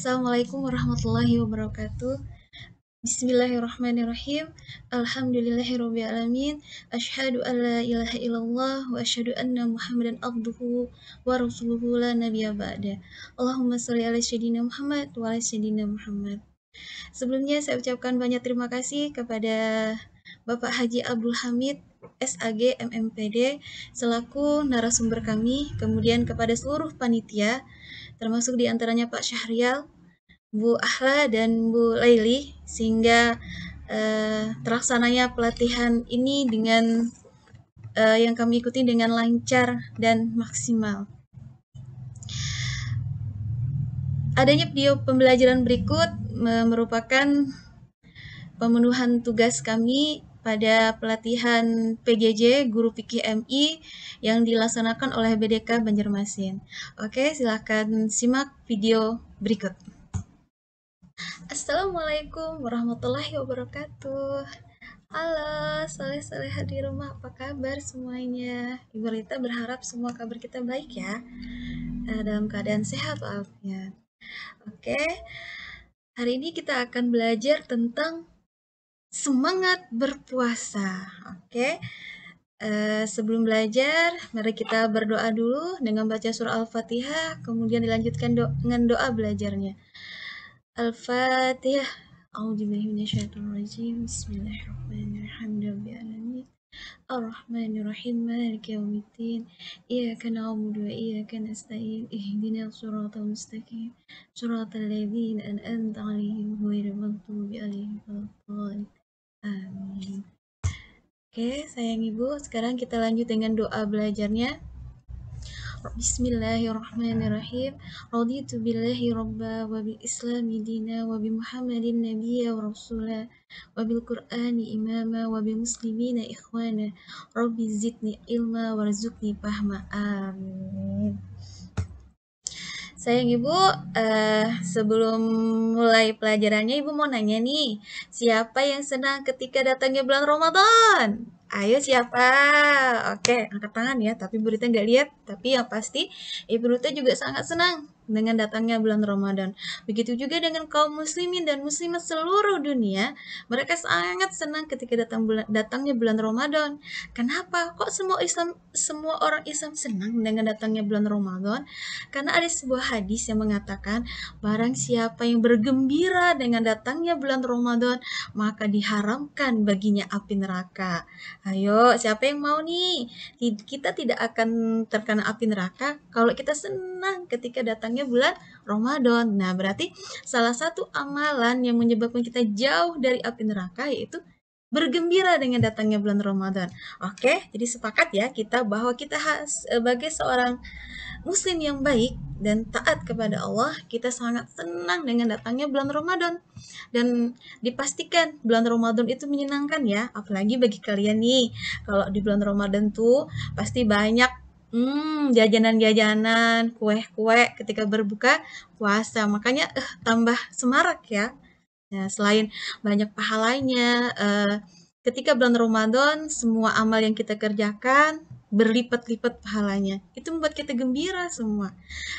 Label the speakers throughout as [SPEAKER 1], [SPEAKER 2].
[SPEAKER 1] Assalamualaikum warahmatullahi wabarakatuh. Bismillahirrahmanirrahim. Alhamdulillahirrabbilalamin. Asyhadu an la ilaha illallah wa asyhadu anna Muhammadan abduhu wa rasuluhu la nabiyya ba'da. Allahumma shalli ala sayyidina Muhammad wa ala sayyidina Muhammad. Sebelumnya saya ucapkan banyak terima kasih kepada Bapak Haji Abdul Hamid SAG MMPD selaku narasumber kami, kemudian kepada seluruh panitia termasuk diantaranya Pak Syahrial, Bu Ahla, dan Bu Laili, sehingga terlaksananya pelatihan ini dengan yang kami ikuti dengan lancar dan maksimal. Adanya video pembelajaran berikut merupakan pemenuhan tugas kami pada pelatihan PJJ Guru Fikih MI yang dilaksanakan oleh BDK Banjarmasin. Oke, silakan simak video berikut. Assalamualaikum warahmatullahi wabarakatuh. Halo, soleh-soleha di rumah, apa kabar semuanya? Ibu Rita berharap semua kabar kita baik ya, dalam keadaan sehat walafiat. Oke, hari ini kita akan belajar tentang semangat berpuasa. Oke, sebelum belajar, mari kita berdoa dulu dengan baca surah Al-Fatihah, kemudian dilanjutkan dengan doa belajarnya. Al-Fatihah. A'udzubillahi minasyaitonir rajim. Bismillahirrahmanirrahim. Ar-Rahmanir-Rahim. Maliki yaumiddin. Iyyaka na'budu wa iyyaka nasta'in. Ihdinas siratal mustaqim. Siratal ladzina an'amta 'alaihim ghairil maghdubi 'alaihim waladdallin. Amin. Oke, sayang Ibu, sekarang kita lanjut dengan doa belajarnya. Bismillahirrahmanirrahim. Raditu billahi rabba wa bil islami dina wa bi Muhammadin nabiyya wa rasula wa bil Qur'ani imama wa bil muslimina ikhwana. Rabbi zidni ilma warzuqni fahma. Amin. Sayang Ibu, sebelum mulai pelajarannya Ibu mau nanya nih, siapa yang senang ketika datangnya bulan Ramadan? Ayo siapa? Oke, angkat tangan ya, tapi Bu Rita nggak lihat. Tapi yang pasti Ibu Rita juga sangat senang dengan datangnya bulan Ramadan. Begitu juga dengan kaum muslimin dan muslimat seluruh dunia, mereka sangat senang ketika datangnya bulan Ramadan. Kenapa? Kok semua orang Islam senang dengan datangnya bulan Ramadan? Karena ada sebuah hadis yang mengatakan, barang siapa yang bergembira dengan datangnya bulan Ramadan, maka diharamkan baginya api neraka. Ayo, siapa yang mau nih? Kita tidak akan terkena api neraka kalau kita senang ketika datangnya bulan Ramadan. Nah, berarti salah satu amalan yang menyebabkan kita jauh dari api neraka yaitu bergembira dengan datangnya bulan Ramadan. Oke, jadi sepakat ya kita bahwa kita sebagai seorang Muslim yang baik dan taat kepada Allah, kita sangat senang dengan datangnya bulan Ramadan. Dan dipastikan bulan Ramadan itu menyenangkan ya, apalagi bagi kalian nih. Kalau di bulan Ramadan tuh pasti banyak jajanan-jajanan, kue-kue ketika berbuka puasa. Makanya tambah semarak ya. Nah, selain banyak pahalanya, ketika bulan Ramadan semua amal yang kita kerjakan berlipat-lipat pahalanya. Itu membuat kita gembira semua.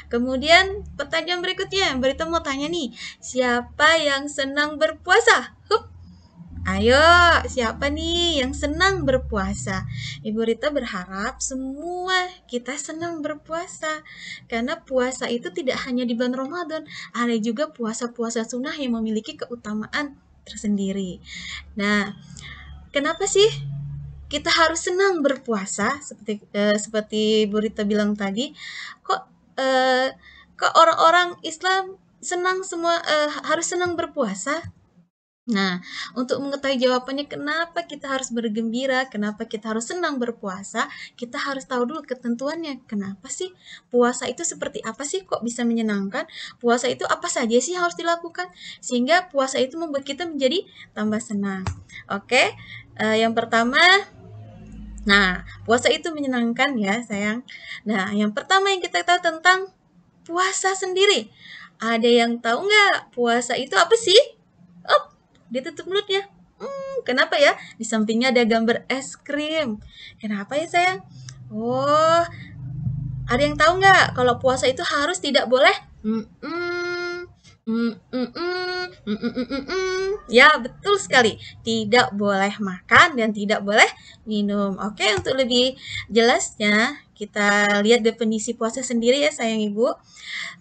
[SPEAKER 1] Kemudian pertanyaan berikutnya, Berita mau tanya nih, siapa yang senang berpuasa? Ayo, siapa nih yang senang berpuasa? Ibu Rita berharap semua kita senang berpuasa. Karena puasa itu tidak hanya di bulan Ramadan, ada juga puasa-puasa sunnah yang memiliki keutamaan tersendiri. Nah, kenapa sih kita harus senang berpuasa seperti Bu Rita bilang tadi? Kok orang-orang Islam harus senang berpuasa? Nah, untuk mengetahui jawabannya kenapa kita harus bergembira, kenapa kita harus senang berpuasa, kita harus tahu dulu ketentuannya. Kenapa sih puasa itu seperti apa sih? Kok bisa menyenangkan? Puasa itu apa saja sih yang harus dilakukan? Sehingga puasa itu membuat kita menjadi tambah senang. Oke, yang pertama, nah, puasa itu menyenangkan ya, sayang. Nah, yang pertama yang kita tahu tentang puasa sendiri. Ada yang tahu nggak puasa itu apa sih? Oh, dia tutup mulutnya. Kenapa ya? Di sampingnya ada gambar es krim. Kenapa ya, sayang? Oh, ada yang tahu nggak kalau puasa itu harus tidak boleh Ya, betul sekali. Tidak boleh makan dan tidak boleh minum. Oke, untuk lebih jelasnya, kita lihat definisi puasa sendiri ya, sayang Ibu.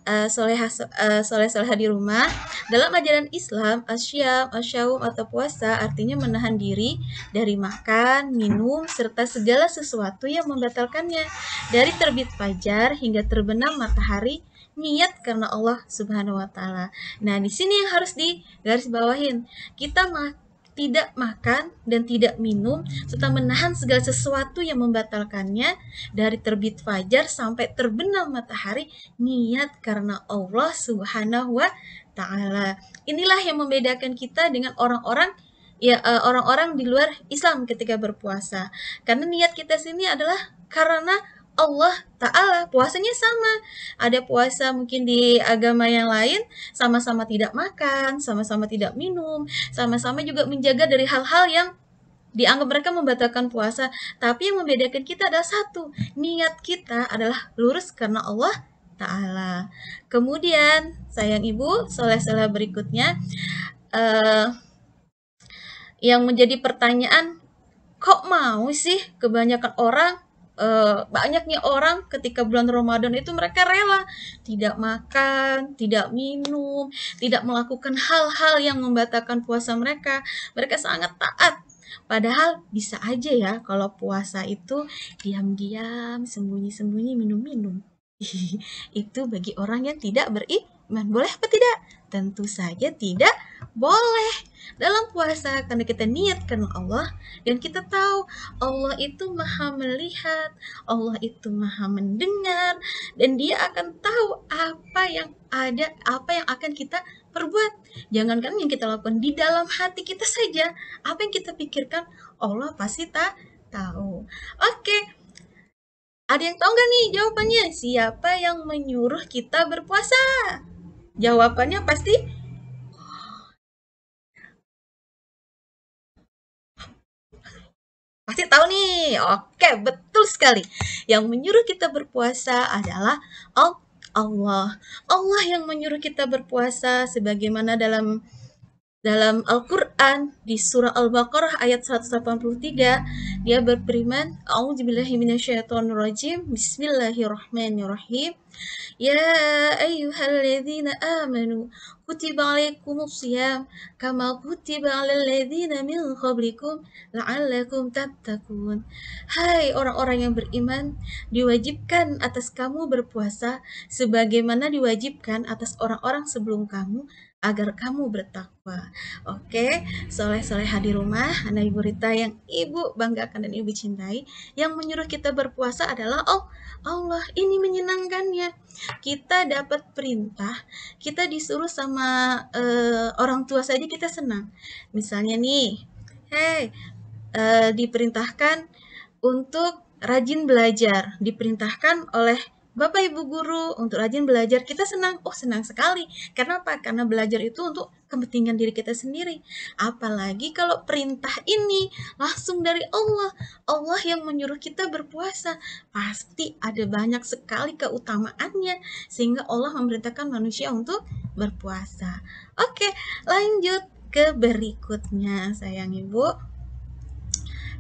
[SPEAKER 1] Soleh-soleha di rumah. Dalam ajaran Islam, asyam, asyaum atau puasa artinya menahan diri dari makan, minum, serta segala sesuatu yang membatalkannya. Dari terbit fajar hingga terbenam matahari, niat karena Allah Subhanahu wa taala. Nah, di sini yang harus digarisbawahin. Kita tidak makan dan tidak minum serta menahan segala sesuatu yang membatalkannya dari terbit fajar sampai terbenam matahari, niat karena Allah Subhanahu wa taala. Inilah yang membedakan kita dengan orang-orang orang-orang di luar Islam ketika berpuasa. Karena niat kita sini adalah karena Allah Ta'ala. Puasanya sama. Ada puasa mungkin di agama yang lain, sama-sama tidak makan, sama-sama tidak minum, sama-sama juga menjaga dari hal-hal yang dianggap mereka membatalkan puasa. Tapi yang membedakan kita adalah satu, niat kita adalah lurus karena Allah Ta'ala. Kemudian, sayang Ibu, soleh-soleh berikutnya, eh, yang menjadi pertanyaan, kok mau sih kebanyakan orang, banyaknya orang ketika bulan Ramadan itu mereka rela tidak makan, tidak minum, tidak melakukan hal-hal yang membatalkan puasa mereka. Mereka sangat taat. Padahal bisa aja ya kalau puasa itu diam-diam, sembunyi-sembunyi minum-minum. Itu bagi orang yang tidak beriman. Boleh apa tidak? Tentu saja tidak boleh. Dalam puasa karena kita niat karena Allah dan kita tahu Allah itu maha melihat, Allah itu maha mendengar, dan dia akan tahu apa yang ada, apa yang akan kita perbuat. Jangankan yang kita lakukan di dalam hati kita saja, apa yang kita pikirkan Allah pasti tak tahu. Oke, ada yang tahu nggak nih jawabannya? Siapa yang menyuruh kita berpuasa? Jawabannya pasti tahu nih. Oke, betul sekali. Yang menyuruh kita berpuasa adalah Allah. Allah yang menyuruh kita berpuasa sebagaimana dalam Al-Quran di surah Al-Baqarah ayat 183, dia berfirman, A'udzubillahi minasyaitonirrajim, Bismillahirrahmanirrahim. Ya ayyuhalladzina amanu kutiba alaikumus syiyam kama kutiba alal ladzina min qablikum la'allakum tattaqun. Hai orang-orang yang beriman, diwajibkan atas kamu berpuasa sebagaimana diwajibkan atas orang-orang sebelum kamu agar kamu bertakwa. Oke, soleh-soleha di rumah, anak ibu Rita yang ibu banggakan dan ibu cintai, yang menyuruh kita berpuasa adalah Allah. Ini menyenangkannya. Kita dapat perintah, kita disuruh sama orang tua saja kita senang. Misalnya nih, hey, diperintahkan untuk rajin belajar, diperintahkan oleh Bapak Ibu guru untuk rajin belajar, kita senang. Oh, senang sekali. Karena apa? Karena belajar itu untuk kepentingan diri kita sendiri. Apalagi kalau perintah ini langsung dari Allah. Allah yang menyuruh kita berpuasa. Pasti ada banyak sekali keutamaannya sehingga Allah memerintahkan manusia untuk berpuasa. Oke, lanjut ke berikutnya, sayang Ibu.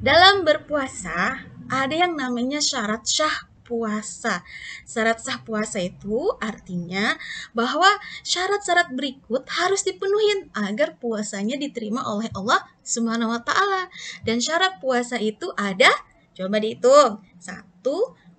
[SPEAKER 1] Dalam berpuasa, ada yang namanya syarat syah puasa. Syarat sah puasa itu artinya bahwa syarat-syarat berikut harus dipenuhi agar puasanya diterima oleh Allah Subhanahu wa taala. Dan syarat puasa itu ada, coba dihitung. 1,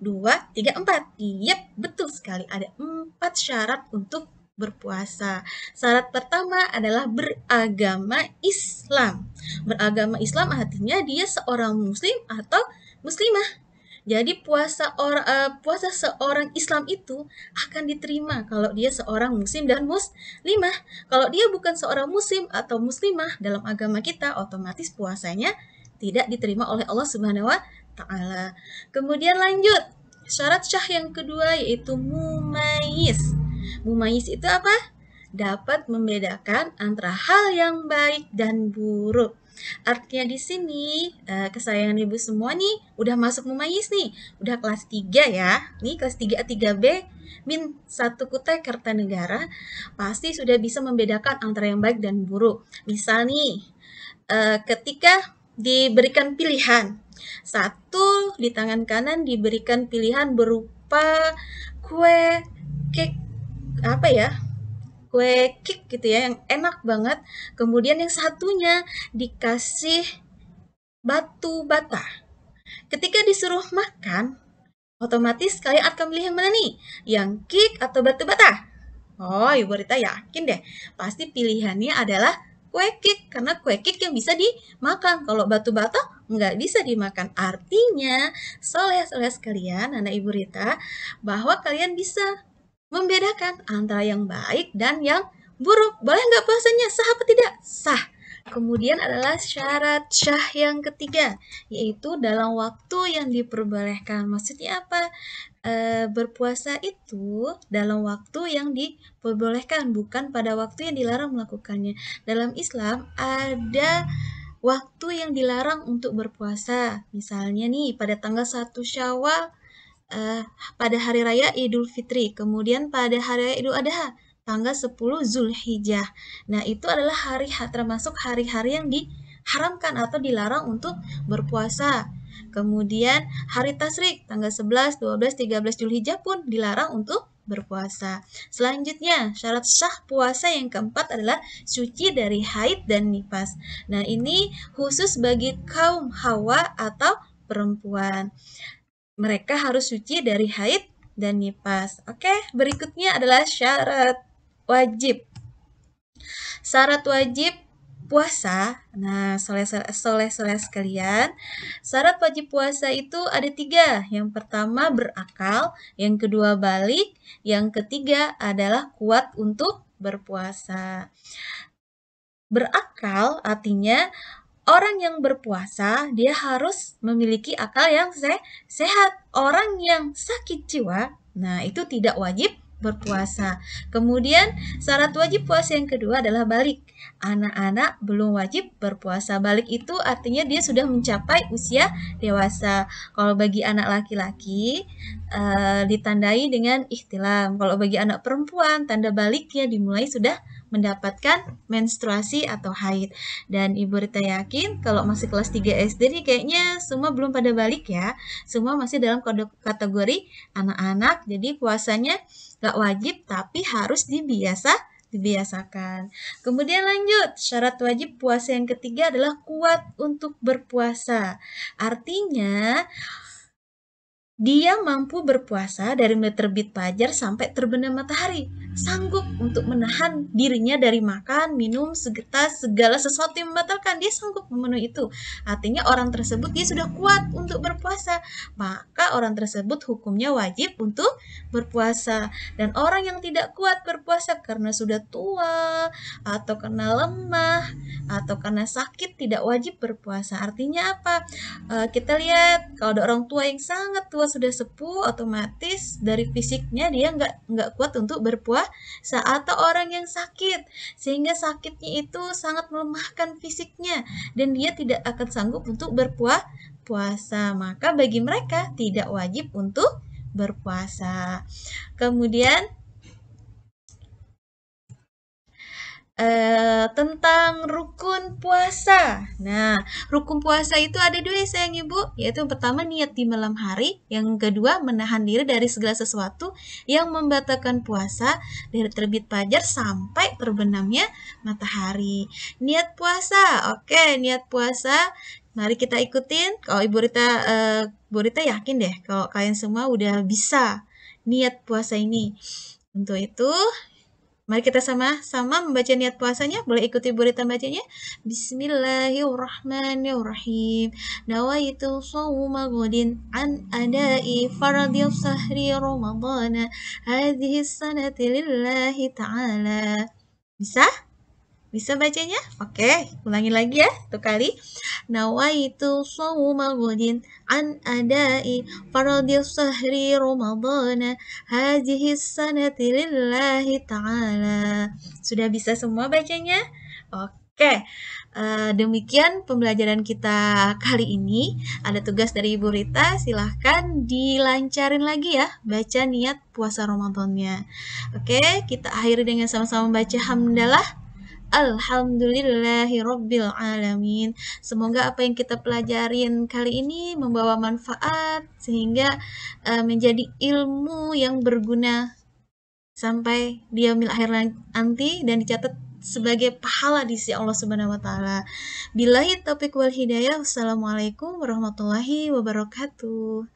[SPEAKER 1] 2, 3, 4. Yep, betul sekali. Ada 4 syarat untuk berpuasa. Syarat pertama adalah beragama Islam. Beragama Islam artinya dia seorang muslim atau muslimah. Jadi puasa seorang Islam itu akan diterima kalau dia seorang muslim dan muslimah. Kalau dia bukan seorang muslim atau muslimah dalam agama kita, otomatis puasanya tidak diterima oleh Allah Subhanahu wa taala. Kemudian lanjut, syarat syah yang kedua yaitu mumayyiz. Mumayyiz itu apa? Dapat membedakan antara hal yang baik dan buruk. Artinya di sini kesayangan ibu semua nih udah masuk mumayyiz nih, udah kelas 3 ya. Nih kelas 3 3B min 1 Kutai Kertanegara pasti sudah bisa membedakan antara yang baik dan buruk. Misal nih, ketika diberikan pilihan, satu di tangan kanan diberikan pilihan berupa kue cake apa ya, kue cake gitu ya yang enak banget, kemudian yang satunya dikasih batu bata. Ketika disuruh makan, otomatis kalian akan milih yang mana nih? Yang cake atau batu bata? Oh, Ibu Rita yakin deh. Pasti pilihannya adalah kue cake. Karena kue cake yang bisa dimakan. Kalau batu bata nggak bisa dimakan. Artinya, soleh-soleh sekalian, anak Ibu Rita, bahwa kalian bisa membedakan antara yang baik dan yang buruk. Boleh nggak puasanya? Sah apa tidak? Sah. Kemudian adalah syarat syah yang ketiga, yaitu dalam waktu yang diperbolehkan. Maksudnya apa? Berpuasa itu dalam waktu yang diperbolehkan, bukan pada waktu yang dilarang melakukannya. Dalam Islam ada waktu yang dilarang untuk berpuasa. Misalnya nih, pada tanggal 1 Syawal, pada hari raya Idul Fitri, kemudian pada hari raya Idul Adha, tanggal 10 Zulhijjah. Nah, itu adalah termasuk hari-hari yang diharamkan atau dilarang untuk berpuasa. Kemudian hari Tasyrik, tanggal 11, 12, 13 Zulhijjah pun dilarang untuk berpuasa. Selanjutnya, syarat sah puasa yang keempat adalah suci dari haid dan nifas. Nah, ini khusus bagi kaum hawa atau perempuan. Mereka harus suci dari haid dan nifas. Oke, berikutnya adalah syarat wajib. Syarat wajib puasa. Nah, soleh-soleh sekalian, syarat wajib puasa itu ada 3. Yang pertama berakal, yang kedua balik, yang ketiga adalah kuat untuk berpuasa. Berakal artinya orang yang berpuasa, dia harus memiliki akal yang sehat. Orang yang sakit jiwa, nah itu tidak wajib berpuasa. Kemudian syarat wajib puasa yang kedua adalah balik. Anak-anak belum wajib berpuasa. Balik itu artinya dia sudah mencapai usia dewasa. Kalau bagi anak laki-laki ditandai dengan ihtilam. Kalau bagi anak perempuan, tanda baliknya dimulai sudah mendapatkan menstruasi atau haid. Dan Ibu Rita yakin kalau masih kelas 3 SD nih kayaknya semua belum pada balik ya. Semua masih dalam kategori anak-anak. Jadi puasanya nggak wajib tapi harus dibiasakan. Kemudian lanjut, syarat wajib puasa yang ketiga adalah kuat untuk berpuasa. Artinya dia mampu berpuasa dari mulai terbit fajar sampai terbenam matahari. Sanggup untuk menahan dirinya dari makan, minum, segala sesuatu yang membatalkan. Dia sanggup memenuhi itu. Artinya orang tersebut dia sudah kuat untuk berpuasa. Maka orang tersebut hukumnya wajib untuk berpuasa. Dan orang yang tidak kuat berpuasa karena sudah tua, atau karena lemah, atau karena sakit tidak wajib berpuasa. Artinya apa? Kita lihat kalau ada orang tua yang sangat tua sudah sepuh, otomatis dari fisiknya dia nggak kuat untuk berpuasa, atau orang yang sakit sehingga sakitnya itu sangat melemahkan fisiknya dan dia tidak akan sanggup untuk berpuasa, maka bagi mereka tidak wajib untuk berpuasa. Kemudian tentang rukun puasa. Nah, rukun puasa itu ada 2 ya sayang ibu, yaitu yang pertama niat di malam hari, yang kedua menahan diri dari segala sesuatu yang membatalkan puasa dari terbit fajar sampai terbenamnya matahari. Niat puasa, oke, niat puasa. Mari kita ikutin. Kalau Ibu Rita yakin deh kalau kalian semua udah bisa niat puasa ini. Untuk itu, mari kita sama-sama membaca niat puasanya. Boleh ikuti Bu Rita bacanya. Bismillahirrahmanirrahim. Nawaitu shawma ghadin an adai fardhi sahri ramadana hadhihi sanati lillahi ta'ala. Bisa? Bisa bacanya? Oke, ulangi lagi ya, 1 kali. Nawaitu shawma ghadin an adai fardhi sahri ramadana hadhihi sanati lillahi ta'ala. Sudah bisa semua bacanya? Oke. Oke, demikian pembelajaran kita kali ini. Ada tugas dari Ibu Rita, silahkan dilancarin lagi ya, baca niat puasa Ramadannya. Oke, kita akhiri dengan sama-sama baca hamdalah. Alhamdulillahirabbil alamin. Semoga apa yang kita pelajarin kali ini membawa manfaat sehingga menjadi ilmu yang berguna sampai di yaumil akhir nanti dan dicatat sebagai pahala di sisi Allah Subhanahu wa taala. Billahi taufiq wal hidayah. Wassalamualaikum warahmatullahi wabarakatuh.